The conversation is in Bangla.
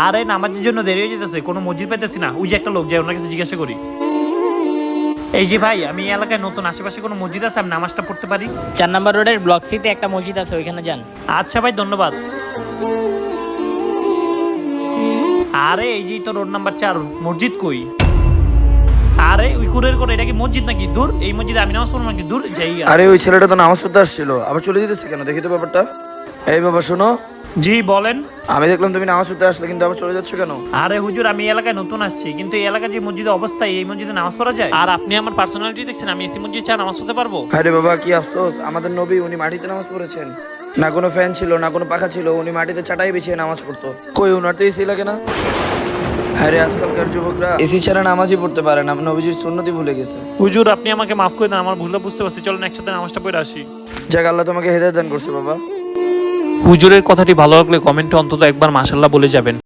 আরে নামাজের জন্য দেরি হয়ে যেতেছে, কোনো মসজিদ পাইতেছি না। ওই যে একটা লোক যায়, ওনার কাছে জিজ্ঞাসা করি। এই যে ভাই, আমি এই এলাকায় নতুন, আশেপাশে কোনো মসজিদ আছে আমি নামাজটা পড়তে পারি? 4 নম্বর রোডের ব্লক সিতে একটা মসজিদ আছে, ওইখানে যান। আচ্ছা ভাই, ধন্যবাদ। আরে এই যে তো রোড নাম্বার 4, মসজিদ কই? আরে ওই কুরের করে, এটা কি মসজিদ নাকি? দূর, এই মসজিদে আমি নামাজ পড়বো নাকি? দূর যাই। আরে ওই ছেলেটা তো নামাজ পড়তে আসছিল, আবার চলে যেতেছে কেন? দেখি তো ব্যাপারটা। এই বাবা শোনো, জি বলেন। আমি দেখলাম তুমি নামাজ পড়তে আসলে, কিন্তু আবার চলে যাচ্ছ কেন? আরে হুজুর, আমি এই এলাকায় নতুন আসছি, কিন্তু এই এলাকার যে মসজিদের অবস্থা, এই মসজিদে নামাজ পড়া যায়? আর আপনি আমার পার্সোনালিটি দেখছেন, আমি এসি মসজিদ ছাড়া নামাজ পড়তে পারবো? আরে বাবা কি আফসোস, আমাদের নবী উনি মাটিতে নামাজ পড়েছেন। না কোনো ফ্যান ছিল, না কোনো পাখা ছিল, উনি মাটিতে চাটাই বিছিয়ে নামাজ পড়তো। কই ওনার তো এসি লাগে না? আরে আজকালকার যুবকরা এসি ছাড়া নামাজই পড়তে পারে না, নবীজির সুন্নতি ভুলে গেছে। হুজুর, আপনি আমাকে মাফ করে দেন, আমার ভুলটা বুঝতে পারছি। চলেন একসাথে নামাজটা পড়ে আসি। যাক, আল্লাহ তোমাকে হেদায়েত দান করছে বাবা। হুজুরের কথাটি ভালো লাগলে কমেন্টে অন্তত একবার মাশাআল্লাহ বলে যাবেন।